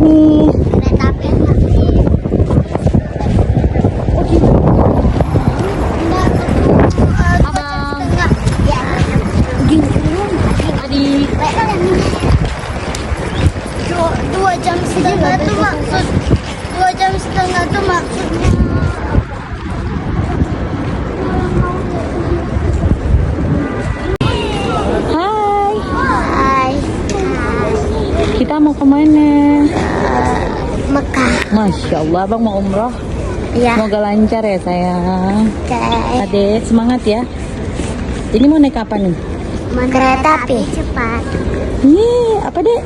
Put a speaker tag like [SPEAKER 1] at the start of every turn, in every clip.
[SPEAKER 1] nih?
[SPEAKER 2] Kereta api yang taksi.
[SPEAKER 1] Abang.
[SPEAKER 2] Ya.
[SPEAKER 1] Adik.
[SPEAKER 2] 2 jam setengah tuh maksud 2 jam setengah tuh maksudnya.
[SPEAKER 1] Hai.
[SPEAKER 2] Hai.
[SPEAKER 1] Kita mau kemana?
[SPEAKER 2] Mekah.
[SPEAKER 1] Masya Allah, abang mau umroh.
[SPEAKER 2] Ya.
[SPEAKER 1] Semoga lancar ya sayang.
[SPEAKER 2] Oke.
[SPEAKER 1] Adek semangat ya. Ini mau naik apa nih?
[SPEAKER 2] Kereta api cepat.
[SPEAKER 1] Nih, apa dek?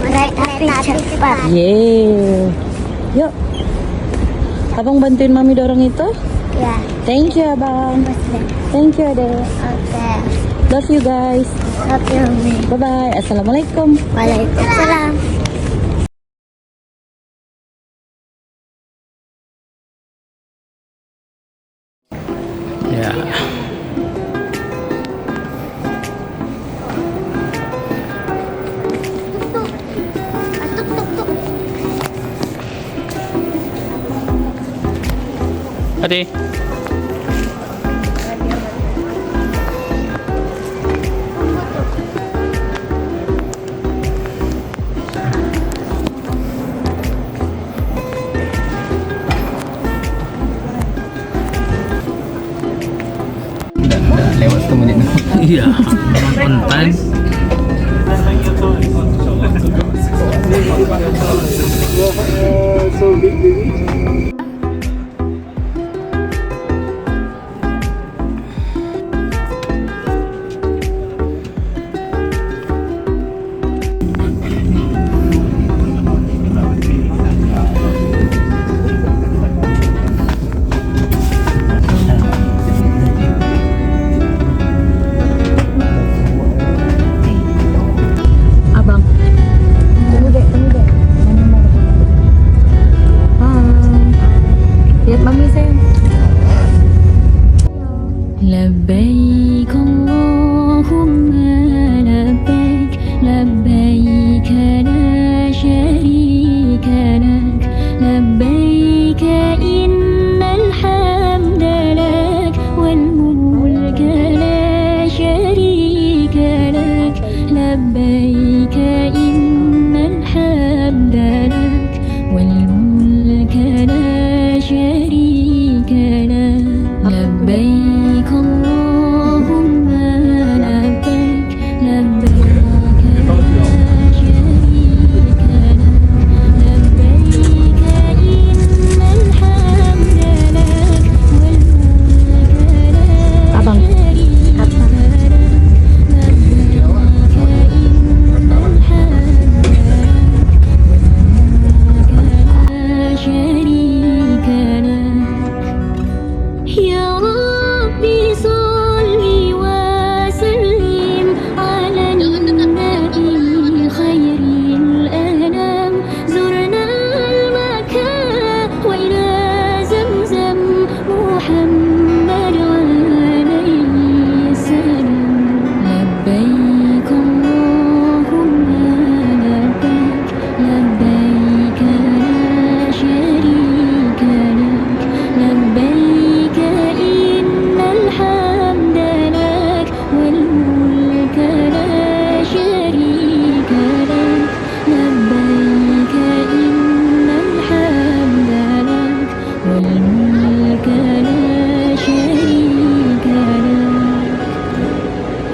[SPEAKER 2] Kereta api cepat.
[SPEAKER 1] Yeay. Yuk. Abang bantuin mami dorong itu.
[SPEAKER 2] Ya.
[SPEAKER 1] Thank you abang. Thank you adek.
[SPEAKER 2] Oke.
[SPEAKER 1] Love you guys.
[SPEAKER 2] Love you.
[SPEAKER 1] Bye bye. Assalamualaikum.
[SPEAKER 2] Waalaikumsalam.
[SPEAKER 1] Ya. Ade.
[SPEAKER 3] Udah lewat 1 menit.
[SPEAKER 1] Iya. On time. Abang. Tunggu dek. Hai. Lihat mami sayang. Labbaik Allahumma labbaik labbaik la syarika lak labbaik innal hamda lak wal mulka la syarika lak labbaik innal hamda lak wal mulka la syarika lak labbaik Allahumma labbaik labbaik la syarika lak labbaik innal hamda lak wal mulka la Abang. Syarika lak labbaik innal hamda lak wal mulka la syarika lak Ya Rabbi salli wa sallim ala nabi khairil anam zurna al-makan wa ila zamzam Muhammad alayhi salam labbaik Allahumma labbaik labbaik la syarika lak labbaik innal hamda lak wal mulka la syarika lak labbaik innal hamda lak wal mulka la syarika lak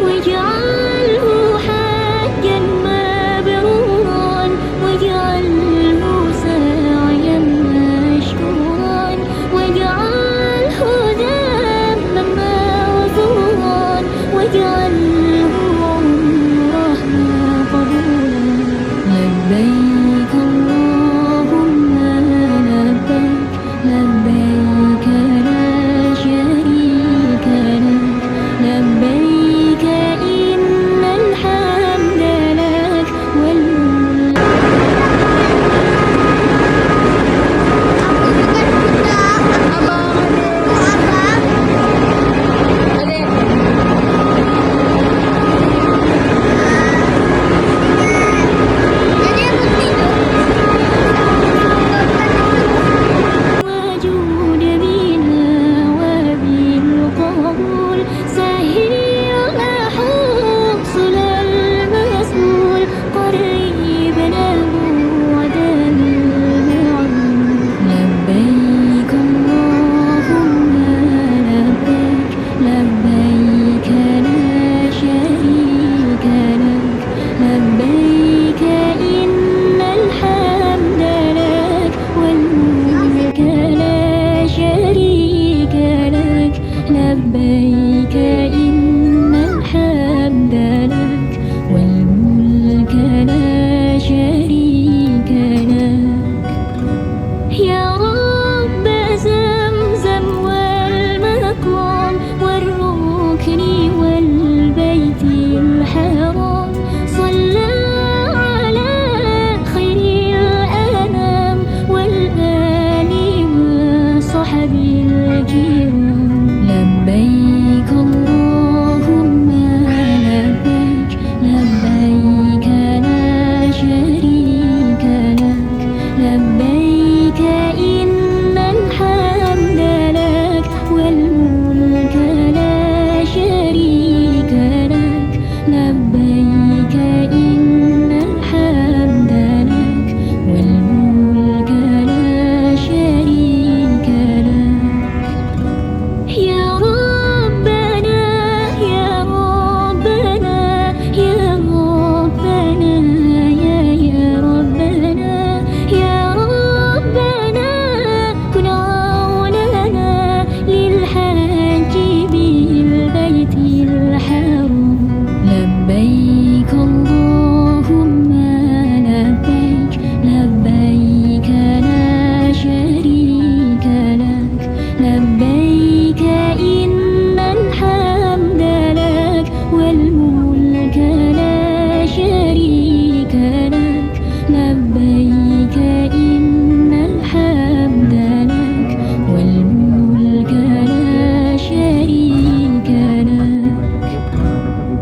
[SPEAKER 1] واجعله حجا مبرورا واجعله سعيا مشكورا واجعله ذنبا مغفورا واجعله عمره مقبولا لبيك اللهم لبيك لبيك لا
[SPEAKER 4] أصحابي الكرام لبيك اللهم لبيك لبيك لا شريك لك لبيك إن الحمد لك والملك لا شريك لك لبيك إن الحمد لك والملك لا شريك لك يا ربنا يا ربنا يا ربنا يا ربنا يا ربنا كن عوننا للحج بالبيت الحرام لبيك اللهم لبيك لبيك لا شريك لك لبيك إن الحمد لك والملك لا شريك لك لبيك إن الحمد لك والملك لا شريك لك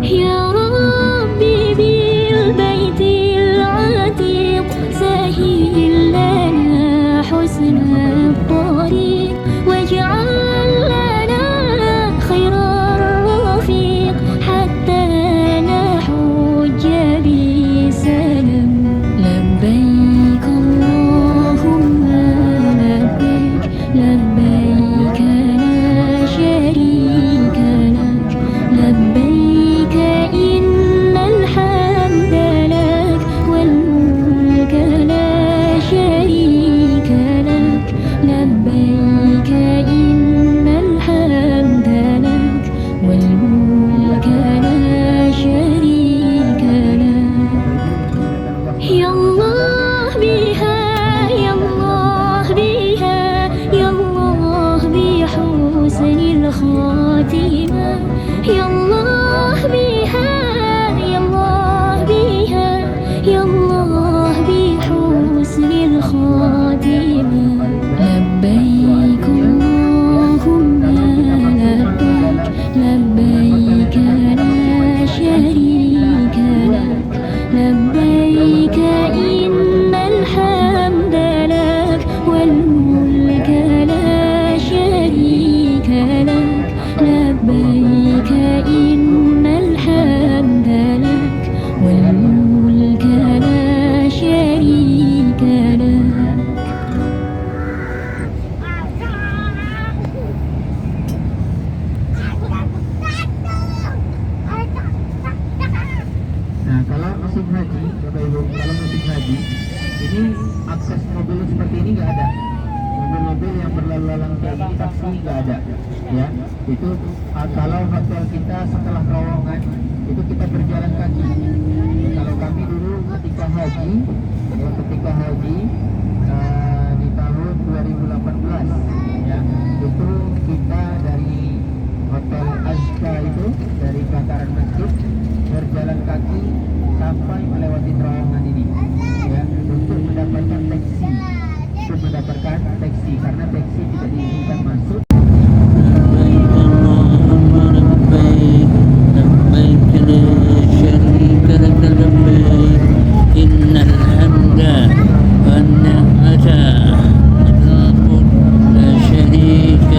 [SPEAKER 4] يا ربي بالبيت العتيق سهل لنا حسن الطريق واجعل لنا خير الرفيق حتى نحج بسلام لبيك اللهم لبيك لبيك لا شريك لك لبيك إن الحمد لك والملك لا شريك لك لبيك إن الحمد لك والملك لا شريك لك يا الله بها يا الله بها يا الله بحسن الخاتمة يا الله بها يا الله بها يا الله بحسن الخاتمة لبيك اللهم لبيك لبيك لا شريك لك لبيك إن الحمد لك والملك لا شريك لك لبيك إن الحمد لك والملك لا شريك لك
[SPEAKER 3] Nah, kalau musim haji, Bapak Ibu, kalau musim haji, ini akses mobil seperti ini nggak ada. Mobil-mobil yang berlalu lalang kayak ini taksi nggak ada, ya. Itu kalau hotel kita setelah terowongan itu kita berjalan kaki. Kalau kami dulu ketika haji, ya ketika haji di tahun 2018, ya itu kita dari hotel Azka itu dari pelataran masjid berjalan kaki sampai melewati terowongan ini, ya untuk mendapatkan taksi karena taksi tidak diizinkan masuk.
[SPEAKER 5] لا شريك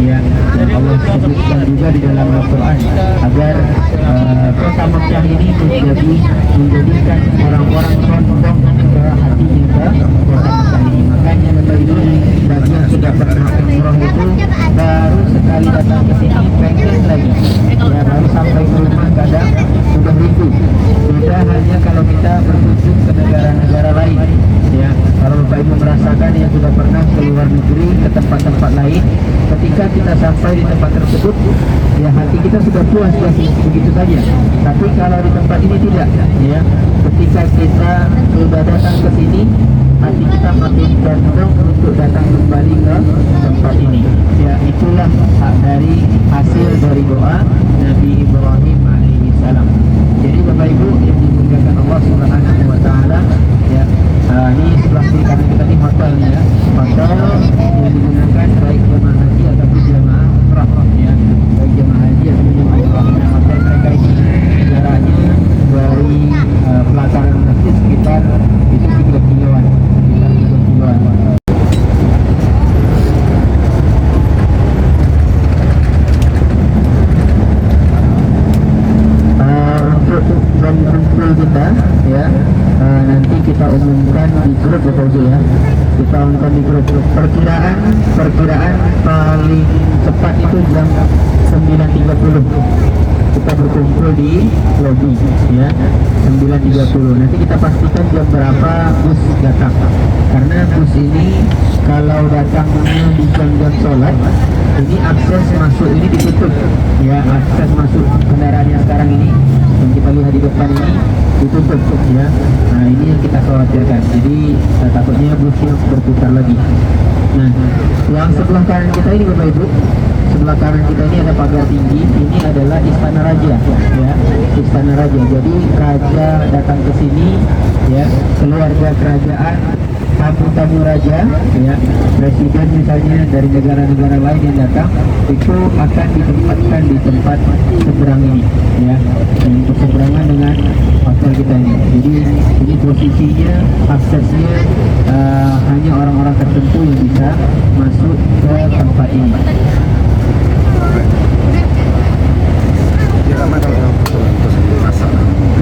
[SPEAKER 3] ya. Dan Allah sebutkan juga di dalam Al-Quran agar kota Mekah ini menjadikan orang-orang sombong ke hatinya ke kota Mekah ini. Makanya Bapak Ibu, bagi yang sudah pernah umroh itu baru sekali datang ke sini pengen lagi, ya baru sampai ke rumah kadang sudah rindu. Beda hanya kalau kita berkunjung ke negara-negara lain, ya. Kalau Bapak Ibu merasakan yang sudah pernah ke luar negeri, ke tempat-tempat lain, ketika kita sampai di tempat tersebut, ya hati kita sudah puas begitu saja. Tapi kalau di tempat ini tidak, ya. Ketika kita sudah datang ke sini, hati kita makin condong untuk datang kembali ke tempat ini. Ya, itulah dari hasil dari doa Nabi Ibrahim alaihissalam. Jadi Bapak Ibu yang dimuliakan Allah Subhanahu wa taala, ya, ini sebelah kiri kanan kita ini hotelnya, ya. Hotel yang digunakan baik jemaah haji ataupun jemaah umrah, ya. Baik jemaah haji ataupun jemaah umrah. Nah, hotel mereka ini jaraknya dari pelataran masjid sekitar itu 3 kiloan, sekitar 3 kiloan. Dan kumpul kita, ya, nanti kita umumkan di grup Bapak Ibu, ya. Kita umumkan di grup. Perkiraan paling cepat itu jam 9.30 kita berkumpul di lobi, ya, 9.30. Nanti kita pastikan jam berapa bus datang, karena bus ini kalau datangnya di jam-jam sholat, ini akses masuk ini ditutup, ya. Akses masuk kendaraan yang sekarang ini yang kita lihat di depan ini ditutup, ya. Nah, ini yang kita khawatirkan. Jadi takutnya busnya berputar lagi. Nah, yang sebelah kanan kita ini Bapak Ibu, sebelah kanan kita ini ada pagar tinggi. Ini adalah Istana Raja, ya, Istana Raja. Jadi raja datang ke sini, ya, keluarga kerajaan, tamu-tamu raja, ya, presiden misalnya dari negara-negara lain yang datang itu akan ditempatkan di tempat seberang ini, ya, untuk seberangan dengan hotel kita ini. Jadi ini posisinya, aksesnya hanya orang-orang tertentu yang bisa masuk ke tempat ini.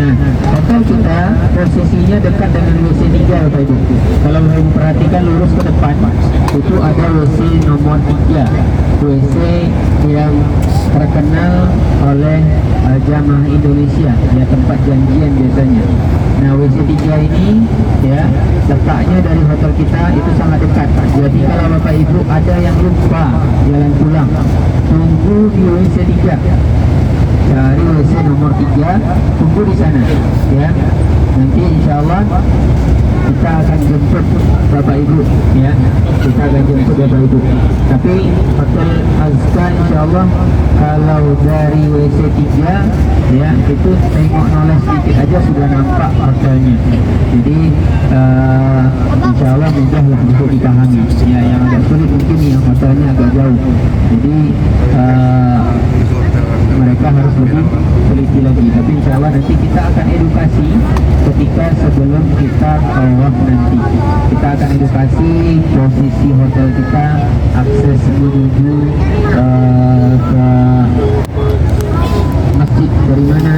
[SPEAKER 3] Nah, hotel kita posisinya dekat dengan WC 3 Bapak Ibu. Kalau Bapak Ibu perhatikan lurus ke depan, itu ada WC nomor 3, WC yang terkenal oleh jamaah Indonesia, ya, tempat janjian biasanya. Nah, WC 3 ini, ya, letaknya dari hotel kita itu sangat dekat. Jadi kalau Bapak Ibu ada yang lupa jalan pulang, tunggu di WC 3, dari WC nomor 3, tunggu di sana, ya. Nanti insya Allah kita akan jemput Bapak Ibu, ya. Kita akan jemput Bapak Ibu. Tapi Hotel Azka insya Allah kalau dari WC 3, ya, itu tengok noleh sedikit aja sudah nampak hotelnya. Jadi insya Allah mudah lah untuk dipahami. Ya, yang agak sulit mungkin yang hotelnya agak jauh. Jadi mereka harus lebih teliti lagi. Tapi insya Allah nanti kita akan edukasi ketika sebelum kita tawaf nanti. Kita akan edukasi posisi hotel kita, akses menuju ke masjid dari mana.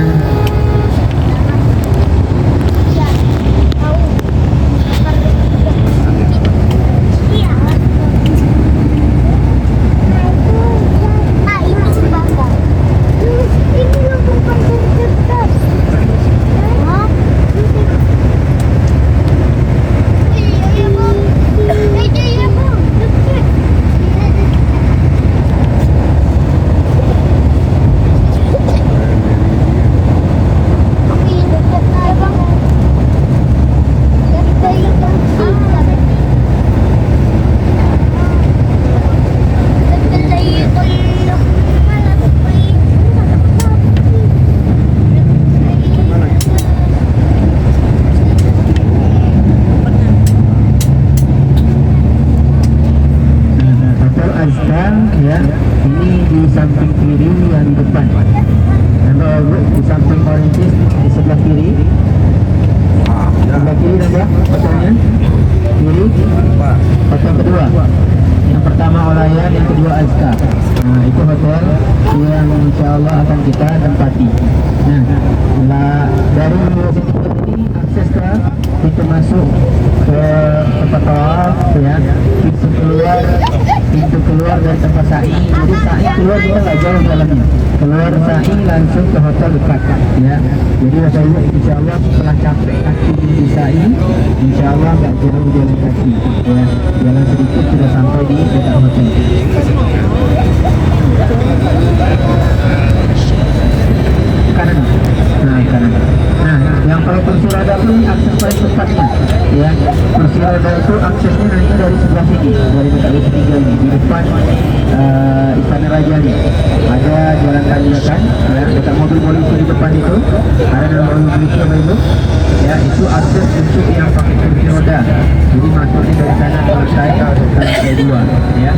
[SPEAKER 3] Ya, ini di samping kiri yang di depan. Anda di samping oranges di sebelah kiri. Sebelah kiri ada hotelnya. Kiri. Hotel kedua. Yang pertama Olayan, yang kedua Azka. Nah, itu hotel yang insya Allah akan kita tempati. Nah, dari University ini akses ke pintu masuk ke tempat tawaf, ya, pintu keluar dari tempat sa'i. Jadi sa'i keluar kita nggak jauh jalannya. Keluar sa'i langsung ke hotel dekat, ya. Jadi Bapak Ibu insya Allah setelah capek kaki di sa'i, insya Allah nggak jauh jalan kaki, ya. Jalan sedikit sudah sampai di dekat hotel. Kanan. Nah, kanan. Nah, yang paling kursi roda pun akses paling cepatnya, ya. Kursi roda itu aksesnya nanti dari sebelah sini, dari dekat ketiga ini, di depan Istana Raja ini. Ada jalan tanjakan, ya, dekat mobil polisi di depan itu, ada nama mobil polisi apa itu, ya, itu akses untuk yang pakai kursi roda. Jadi masuknya dari sana ke lantai dua, ya.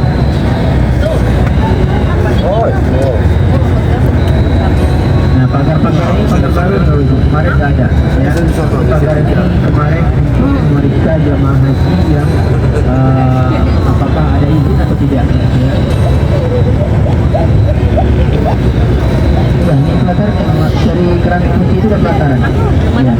[SPEAKER 3] Nah, pagar-pagar ini pagar baru kemarin nggak ada, ya. Pagar ini kemarin untuk memeriksa jemaah haji yang apakah ada izin atau tidak, ya. Ya, ini pelataran dari keran kunci itu kan pelataran, ya.